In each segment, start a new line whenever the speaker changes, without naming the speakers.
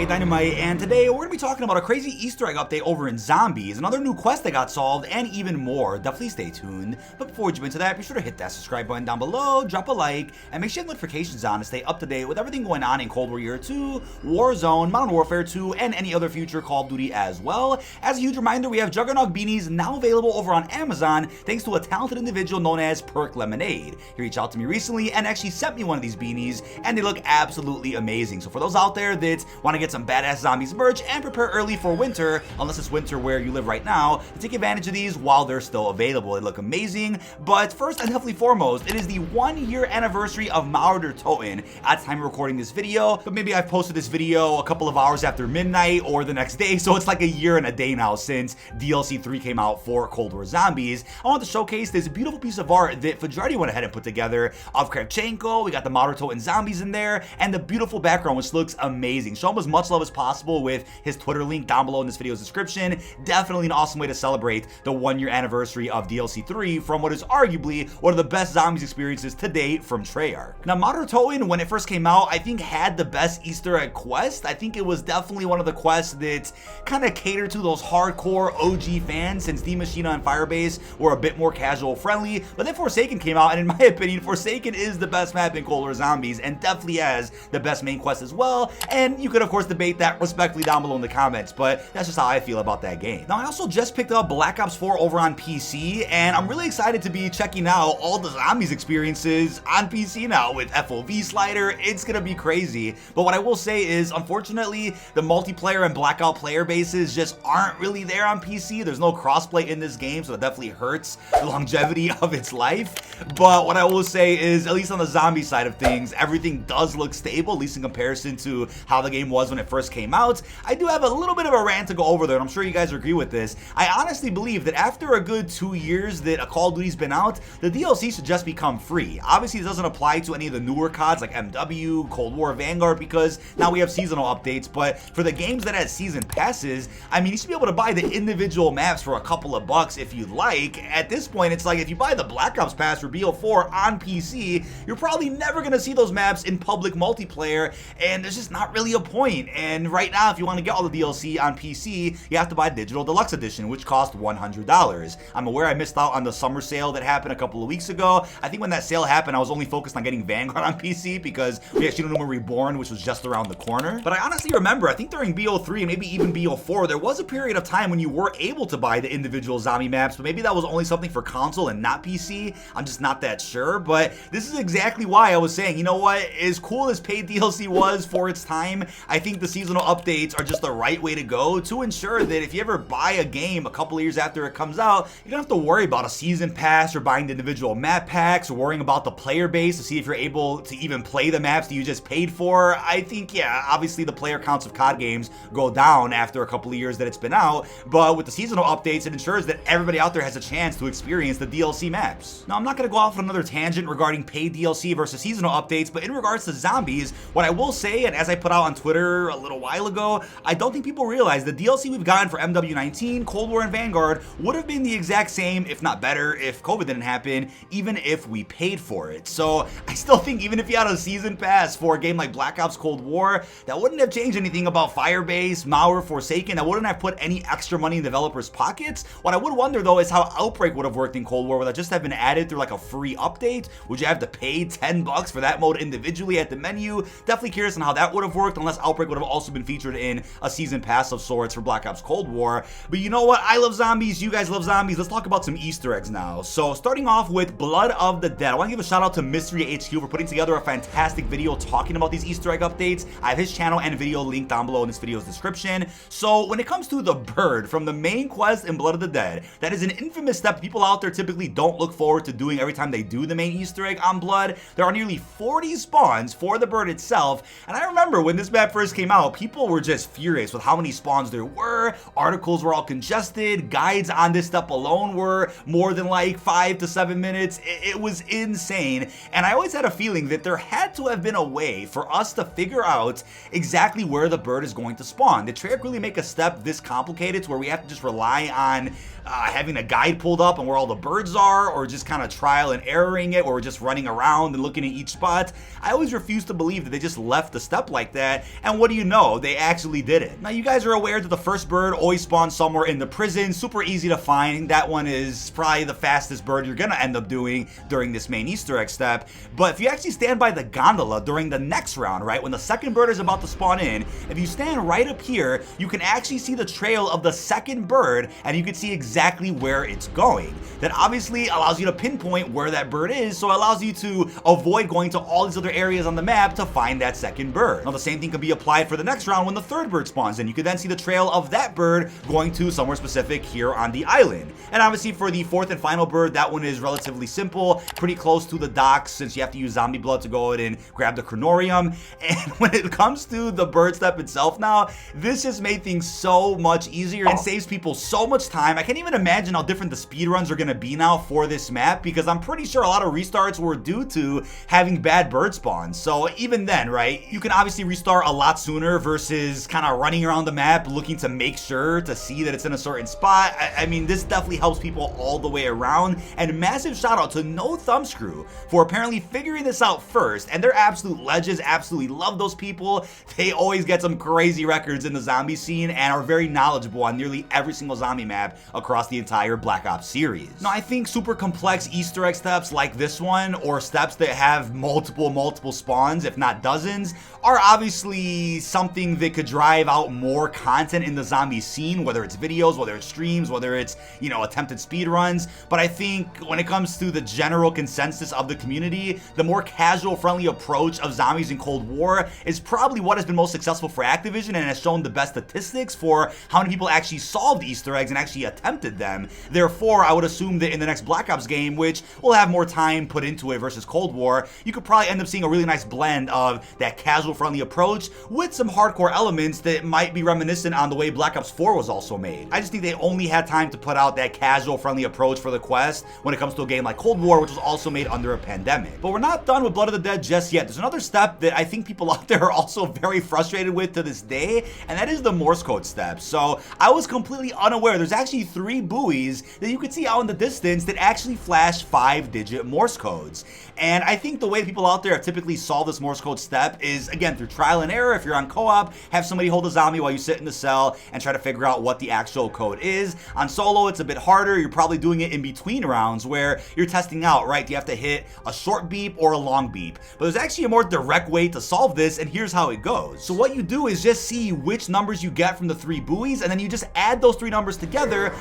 dkdynamite, and today we're going to be talking about a crazy Easter egg update over in Zombies, another new quest that got solved, and even more. Definitely stay tuned. But before we jump into that, be sure to hit that subscribe button down below, drop a like, and make sure you have notifications on to stay up to date with everything going on in Cold War Year 2, Warzone, Modern Warfare 2, and any other future Call of Duty as well. As a huge reminder, we have Juggernog Beanies now available over on Amazon thanks to a talented individual known as Perk Lemonade. He reached out to me recently and actually sent me one of these beanies, and they look absolutely amazing. So for those out there that want to get some badass Zombies merch and prepare early for winter, unless it's winter where you live right now, take advantage of these while they're still available. They look amazing. But first and definitely foremost, it is the 1-year anniversary of Toten at the time of recording this video, but maybe I've posted this video a couple of hours after midnight or the next day, so it's like a year and a day now since DLC 3 came out for Cold War Zombies. I want to showcase this beautiful piece of art that Fajardi went ahead and put together of Kravchenko. We got the Toten zombies in there, and the beautiful background, which looks amazing. Show him as much love as possible with his Twitter link down below in this video's description. Definitely an awesome way to celebrate the 1-year anniversary of DLC 3 from what is arguably one of the best Zombies experiences to date from Treyarch. Now, Toten, when it first came out, I think had the best Easter egg quest. I think it was definitely one of the quests that kind of catered to those hardcore OG fans, since The Machina and Firebase were a bit more casual friendly. But then Forsaken came out, and in my opinion, Forsaken is the best map in Cold War Zombies and definitely has the best main quest as well. And you could of course debate that respectfully down below in the comments, but that's just how I feel about that game. Now, I also just picked up Black Ops 4 over on PC, and I'm really excited to be checking out all the Zombies experiences on PC now with FOV slider. It's gonna be crazy. But what I will say is, unfortunately, the multiplayer and blackout player bases just aren't really there on PC. There's no crossplay in this game, so it definitely hurts the longevity of its life. But what I will say is, at least on the zombie side of things, everything does look stable, at least in comparison to how the game was when it first came out. I do have a little bit of a rant to go over there, and I'm sure you guys agree with this. I honestly believe that after a good 2 years that a Call of Duty's been out, the DLC should just become free. Obviously, it doesn't apply to any of the newer CODs like MW, Cold War, Vanguard, because now we have seasonal updates. But for the games that had season passes, I mean, you should be able to buy the individual maps for a couple of bucks if you'd like. At this point, it's like if you buy the Black Ops Pass for Beofre on PC, you're probably never going to see those maps in public multiplayer, and there's just not really a point. And right now, if you want to get all the DLC on PC, you have to buy Digital Deluxe Edition, which costs $100. I'm aware I missed out on the summer sale that happened a couple of weeks ago. I think when that sale happened, I was only focused on getting Vanguard on PC because we had Shinonuma Reborn, which was just around the corner. But I honestly remember, I think during BO3 and maybe even BO4, there was a period of time when you were able to buy the individual zombie maps, but maybe that was only something for console and not PC. I'm just not that sure, but this is exactly why I was saying, you know what, as cool as paid DLC was for its time, I think the seasonal updates are just the right way to go to ensure that if you ever buy a game a couple of years after it comes out, you don't have to worry about a season pass or buying the individual map packs or worrying about the player base to see if you're able to even play the maps that you just paid for. I think, yeah, obviously the player counts of COD games go down after a couple of years that it's been out, but with the seasonal updates, it ensures that everybody out there has a chance to experience the DLC maps. Now, I'm not going to go off on another tangent regarding paid DLC versus seasonal updates, but in regards to Zombies, what I will say, and as I put out on Twitter a little while ago, I don't think people realize the DLC we've gotten for MW19, Cold War, and Vanguard would have been the exact same, if not better, if COVID didn't happen, even if we paid for it. So I still think even if you had a season pass for a game like Black Ops Cold War, that wouldn't have changed anything about Firebase, Mauer, Forsaken. That wouldn't have put any extra money in developers' pockets. What I would wonder though is how Outbreak would have worked in Cold War. Would that just have been added through like a free update? Would you have to pay $10 for that mode individually at the menu? Definitely curious on how that would have worked, unless Outbreak would have also been featured in a season pass of sorts for Black Ops Cold War. But you know what? I love zombies. You guys love zombies. Let's talk about some Easter eggs now. So starting off with Blood of the Dead, I want to give a shout out to Mystery HQ for putting together a fantastic video talking about these Easter egg updates. I have his channel and video linked down below in this video's description. So when it comes to the bird from the main quest in Blood of the Dead, that is an infamous step people out there typically don't look forward to doing every time they do the main Easter egg on Blood. There are nearly 40 spawns for the bird itself, and I remember when this map first came out, people were just furious with how many spawns there were. Articles were all congested. Guides on this step alone were more than like 5 to 7 minutes. It was insane, and I always had a feeling that there had to have been a way for us to figure out exactly where the bird is going to spawn. Did Treyarch really make a step this complicated to where we have to just rely on having a guide pulled up and where all the birds are, or just kind of trial and erroring it, or we're just running around and looking at each spot? I always refused to believe that they just left the step like that. And what you know they actually did it. Now you guys are aware that the first bird always spawns somewhere in the prison, super easy to find. That one is probably the fastest bird you're gonna end up doing during this main Easter egg step. But if you actually stand by the gondola during the next round, right, when the second bird is about to spawn in, if you stand right up here, you can actually see the trail of the second bird, and you can see exactly where it's going. That obviously allows you to pinpoint where that bird is, so it allows you to avoid going to all these other areas on the map to find that second bird. Now the same thing can be applied for the next round when the third bird spawns in. You can then see the trail of that bird going to somewhere specific here on the island. And obviously for the fourth and final bird, that one is relatively simple, pretty close to the docks, since you have to use zombie blood to go ahead and grab the cronorium. And when it comes to the bird step itself now, this just made things so much easier and saves people so much time. I can't even imagine how different the speedruns are going to be now for this map, because I'm pretty sure a lot of restarts were due to having bad bird spawns. So even then, right, you can obviously restart a lot sooner versus kind of running around the map looking to make sure to see that it's in a certain spot. I mean, this definitely helps people all the way around. And massive shout out to No Thumbscrew for apparently figuring this out first. And they're absolute legends, absolutely love those people. They always get some crazy records in the zombie scene and are very knowledgeable on nearly every single zombie map across the entire Black Ops series. Now, I think super complex Easter egg steps like this one, or steps that have multiple spawns, if not dozens, are obviously something that could drive out more content in the zombie scene, whether it's videos, whether it's streams, whether it's, you know, attempted speedruns. But I think when it comes to the general consensus of the community, the more casual, friendly approach of zombies in Cold War is probably what has been most successful for Activision and has shown the best statistics for how many people actually solved Easter eggs and actually attempted them. Therefore, I would assume that in the next Black Ops game, which will have more time put into it versus Cold War, you could probably end up seeing a really nice blend of that casual, friendly approach with some hardcore elements that might be reminiscent on the way Black Ops 4 was also made. I just think they only had time to put out that casual, friendly approach for the quest when it comes to a game like Cold War, which was also made under a pandemic. But we're not done with Blood of the Dead just yet. There's another step that I think people out there are also very frustrated with to this day, and that is the Morse code step. So I was completely unaware there's actually 3 buoys that you could see out in the distance that actually flash 5-digit Morse codes. And I think the way people out there have typically solved this Morse code step is, again, through trial and error. If you're on co-op, have somebody hold a zombie while you sit in the cell and try to figure out what the actual code is. On solo, it's a bit harder. You're probably doing it in between rounds where you're testing out, right? Do you have to hit a short beep or a long beep? But there's actually a more direct way to solve this, and here's how it goes. So what you do is just see which numbers you get from the 3 buoys, and then you just add those 3 numbers together.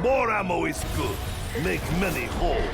More ammo is good. Make many holes.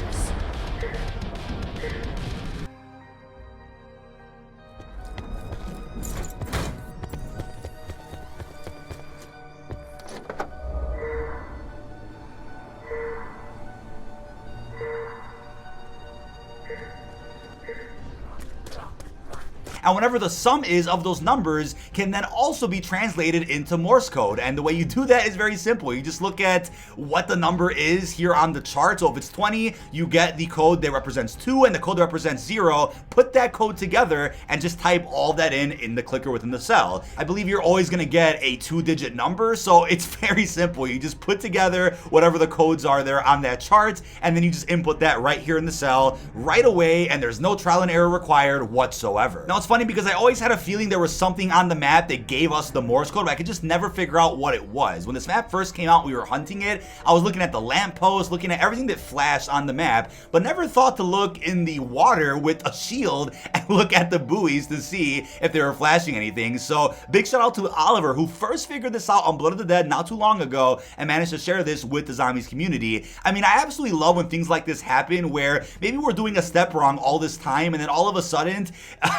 And whatever the sum is of those numbers can then also be translated into Morse code. And the way you do that is very simple. You just look at what the number is here on the chart. So if it's 20, you get the code that represents 2 and the code that represents 0. Put that code together and just type all that in the clicker within the cell. I believe you're always going to get a 2-digit number, so it's very simple. You just put together whatever the codes are there on that chart, and then you just input that right here in the cell right away, and there's no trial and error required whatsoever. Now, it's funny because I always had a feeling there was something on the map that gave us the Morse code, but I could just never figure out what it was. When this map first came out, we were hunting it. I was looking at the lamppost, looking at everything that flashed on the map, but never thought to look in the water with a shield and look at the buoys to see if they were flashing anything. So big shout out to Oliver, who first figured this out on Blood of the Dead not too long ago and managed to share this with the zombies community. I mean, I absolutely love when things like this happen, where maybe we're doing a step wrong all this time and then all of a sudden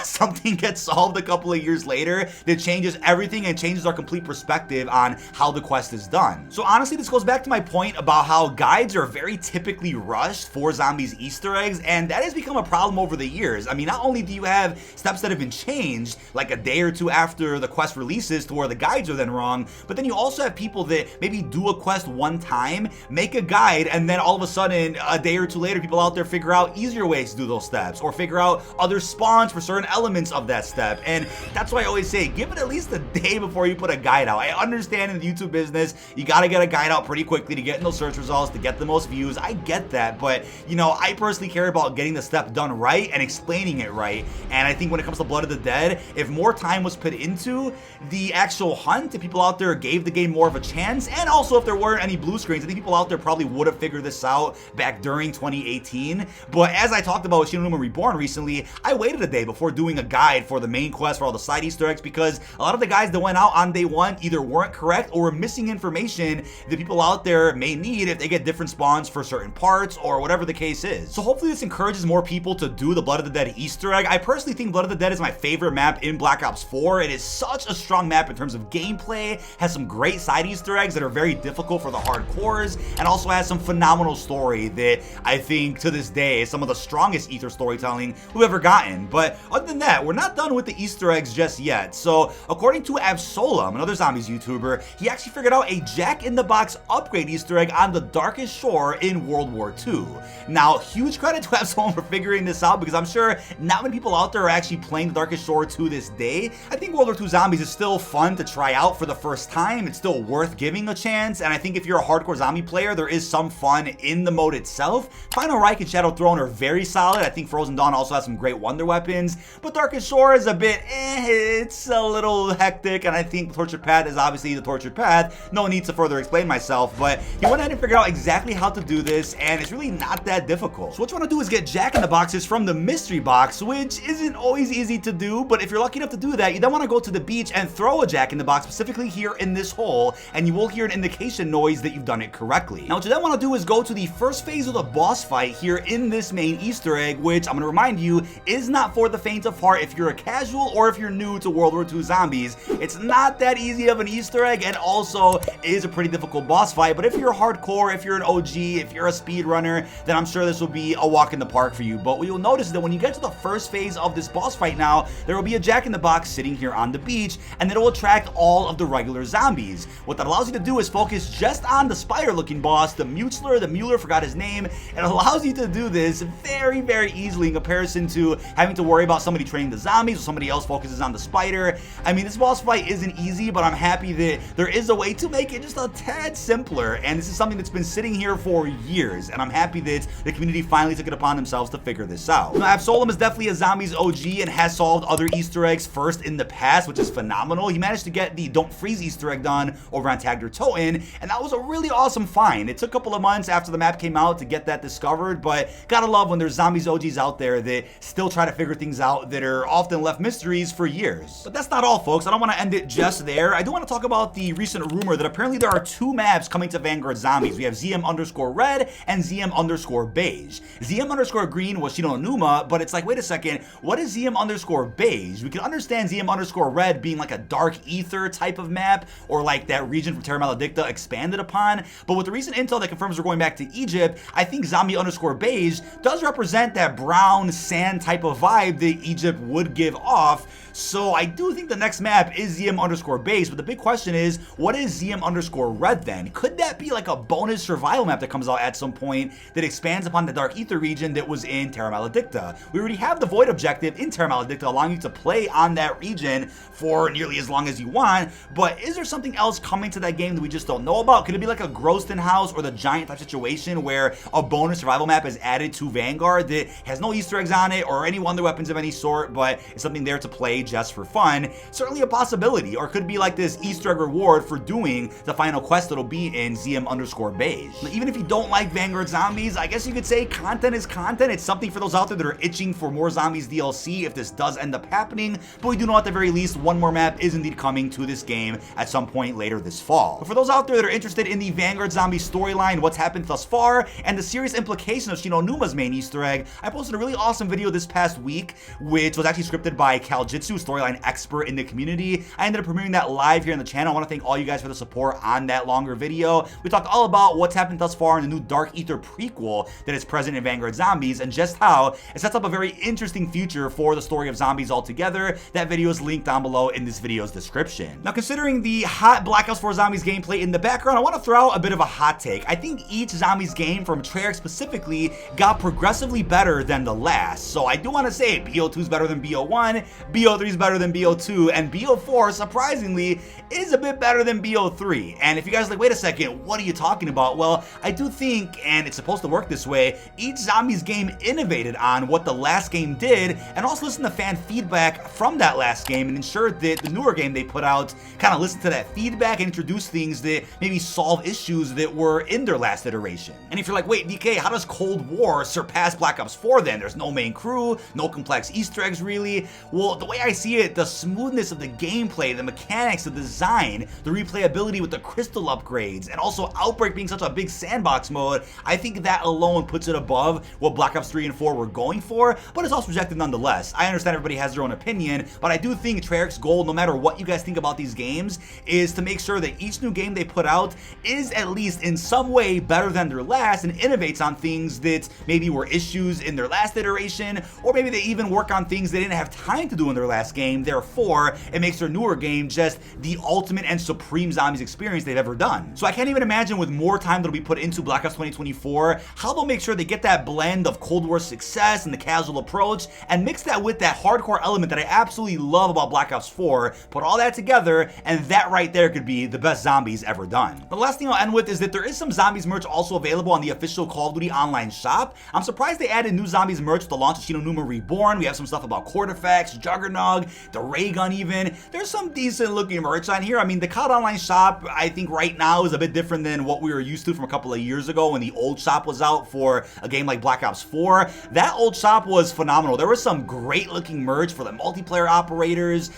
something something gets solved a couple of years later that changes everything and changes our complete perspective on how the quest is done. So honestly, this goes back to my point about how guides are very typically rushed for zombies Easter eggs, and that has become a problem over the years. I mean, not only do you have steps that have been changed, like a day or two after the quest releases to where the guides are then wrong, but then you also have people that maybe do a quest one time, make a guide, and then all of a sudden, a day or two later, people out there figure out easier ways to do those steps, or figure out other spawns for certain elements of that step. And that's why I always say, give it at least a day before you put a guide out. I understand in the YouTube business, you gotta get a guide out pretty quickly to get in those search results, to get the most views. I get that, but you know, I personally care about getting the step done right and explaining it right. And I think when it comes to Blood of the Dead, if more time was put into the actual hunt, if people out there gave the game more of a chance, and also if there weren't any blue screens, I think people out there probably would have figured this out back during 2018. But as I talked about with Shi No Numa Reborn recently, I waited a day before doing a guide for the main quest for all the side Easter eggs, because a lot of the guides that went out on day one either weren't correct or were missing information that people out there may need if they get different spawns for certain parts or whatever the case is. So hopefully this encourages more people to do the Blood of the Dead Easter egg. I personally think Blood of the Dead is my favorite map in Black Ops 4. It is such a strong map in terms of gameplay, has some great side Easter eggs that are very difficult for the hardcores, and also has some phenomenal story that I think to this day is some of the strongest Ether storytelling we've ever gotten. But other than that, we're not done with the Easter eggs just yet. So according to Absolem, another zombies YouTuber, he actually figured out a Jack-in-the-Box upgrade Easter egg on the Darkest Shore in World War II. Now, huge credit to Absolem for figuring this out, because I'm sure not many people out there are actually playing the Darkest Shore to this day. I think World War II Zombies is still fun to try out for the first time. It's still worth giving a chance, and I think if you're a hardcore zombie player, there is some fun in the mode itself. Final Reich and Shadow Throne are very solid. I think Frozen Dawn also has some great wonder weapons, but Darkest Shore is a bit it's a little hectic, and I think Tortured Path is obviously the Tortured Path. No need to further explain myself, but he went ahead and figured out exactly how to do this, and it's really not that difficult. So what you want to do is get Jack-in-the-Boxes from the mystery box, which isn't always easy to do, but if you're lucky enough to do that, you then want to go to the beach and throw a Jack-in-the-Box specifically here in this hole, and you will hear an indication noise that you've done it correctly. Now what you then want to do is go to the first phase of the boss fight here in this main Easter egg, which I'm going to remind you is not for the faint of heart if you're a casual or if you're new to World War II Zombies. It's not that easy of an Easter egg, and also is a pretty difficult boss fight, but if you're hardcore, if you're an OG, if you're a speedrunner, then I'm sure this will be a walk in the park for you. But what you'll notice is that when you get to the first phase of this boss fight now, there will be a Jack-in-the-Box sitting here on the beach, and it will attract all of the regular zombies. What that allows you to do is focus just on the spider-looking boss, the Mueller, forgot his name. It allows you to do this very, very easily in comparison to having to worry about somebody training the zombies or somebody else focuses on the spider. I mean, this boss fight isn't easy, but I'm happy that there is a way to make it just a tad simpler, and this is something that's been sitting here for years, and I'm happy that the community finally took it upon themselves to figure this out. Now, Absolem is definitely a zombies OG and has solved other Easter eggs first in the past, which is phenomenal. He managed to get the Don't Freeze Easter egg done over on Tagger Toten, and that was a really awesome find. It took a couple of months after the map came out to get that discovered, but gotta love when there's zombies OGs out there that still try to figure things out that are often left mysteries for years. But that's not all, folks. I don't want to end it just there. I do want to talk about the recent rumor that apparently there are two maps coming to Vanguard Zombies. We have ZM_Red and ZM_Beige. ZM_Green was Shi No Numa, but it's like, wait a second, what is ZM_Beige? We can understand ZM_Red being like a dark ether type of map, or like that region from Terra Maledicta expanded upon, but with the recent intel that confirms we're going back to Egypt, I think Zombie_Beige does represent that brown sand type of vibe that Egypt would give off. So I do think the next map is ZM_Beige, but the big question is, what is ZM_Red then? Could that be like a bonus survival map that comes out at some point that expands upon the Dark Ether region that was in Terra Maledicta? We already have the Void objective in Terra Maledicta, allowing you to play on that region for nearly as long as you want, but is there something else coming to that game that we just don't know about? Could it be like a Groston House or the Giant type situation where a bonus survival map is added to Vanguard that has no Easter eggs on it or any wonder weapons of any sort, but it's something there to play just for fun? Certainly a possibility. Or could it be like this Easter egg reward for doing the final quest that'll be in ZM_Beige. Now, even if you don't like Vanguard Zombies, I guess you could say content is content. It's something for those out there that are itching for more Zombies DLC if this does end up happening, but we do know at the very least one more map is indeed coming to this game at some point later this fall. But for those out there that are interested in the Vanguard Zombies storyline, what's happened thus far, and the serious implication of Shi No Numa's main Easter egg, I posted a really awesome video this past week, which was actually scripted by Kaljitsu, storyline expert in the community. I ended up premiering that live here on the channel. I want to thank all you guys for the support on that longer video. We talked all about what's happened thus far in the new Dark Ether prequel that is present in Vanguard Zombies, and just how it sets up a very interesting future for the story of zombies altogether. That video is linked down below in this video's description. Now, considering the hot Black Ops 4 Zombies gameplay in the background, I want to throw out a bit of a hot take. I think each Zombies game from Treyarch specifically got progressively better than the last. So I do want to say BO2 is better than BO1, BO3 is better than BO2, and BO4, surprisingly, is a bit better than BO3. And if you guys are like, wait a second, what are you talking about? Well, I do think, and it's supposed to work this way, each Zombies game innovated on what the last game did, and also listened to fan feedback from that last game and ensured that the newer game they put out kind of listened to that feedback and introduced things that maybe solve issues that were in their last iteration. And if you're like, wait, DK, how does Cold War surpass Black Ops 4 then? There's no main crew, no complex Easter eggs really. Well, the way I see it, the smoothness of the gameplay, the mechanics, the design, the replayability with the crystal upgrades, and also Outbreak being such a big sandbox mode, I think that alone puts it above what Black Ops 3 and 4 were going for, but it's also rejected nonetheless. I understand everybody has their own opinion, but I do think Treyarch's goal, no matter what you guys think about these games, is to make sure that each new game they put out is at least in some way better than their last and innovates on things that maybe were issues in their last iteration, or maybe they even work on things they didn't have time to do in their last game. Therefore, it makes their newer game just the ultimate and supreme Zombies experience they've ever done. So I can't even imagine, with more time that'll be put into Black Ops 2024, how they'll make sure they get that blend of Cold War success and the casual approach and mix that with that hardcore element that I absolutely love about Black Ops 4, put all that together, and that right there could be the best Zombies ever done. The last thing I'll end with is that there is some Zombies merch also available on the official Call of Duty online shop. I'm surprised they added new Zombies merch with the launch of Shinonuma Reborn. We have some stuff about Quarterfacts, Juggernog, the ray gun even. There's some decent looking merch on here. I mean, the COD online shop, I think right now is a bit different than what we were used to from a couple of years ago when the old shop was out for a game like Black Ops 4. That old shop was phenomenal. There was some great looking merch for the multiplayer operators.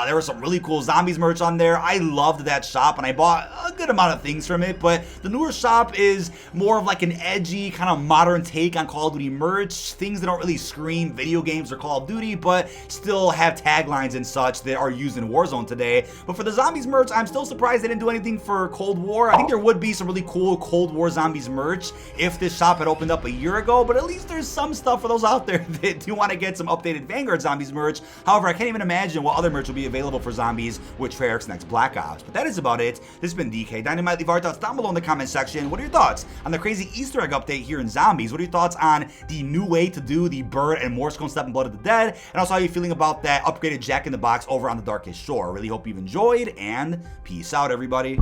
There was some really cool Zombies merch on there. I loved that shop and I bought a good amount of things from it, but the newer shop is more of like an edgy kind of modern take on Call of Duty merch, things that don't really scream video games or Call of Duty, but still have taglines and such that are used in Warzone today. But for the Zombies merch, I'm still surprised they didn't do anything for Cold War. I think there would be some really cool Cold War Zombies merch if this shop had opened up a year ago, but at least there's some stuff for those out there that do want to get some updated Vanguard Zombies merch. However, I can't even imagine what other merch will be available for Zombies with Treyarch's next Black Ops. But that is about it. This has been dkdynamite. Leave our thoughts down below in the comment section. What are your thoughts on the crazy Easter egg update here in Zombies? What are your thoughts on the new way to do the Bird and Morse Cone Step and Blood of the Dead? And also, how are you feeling about that upgraded Jack in the Box over on the Darkest Shore? Really hope you've enjoyed, and peace out, everybody.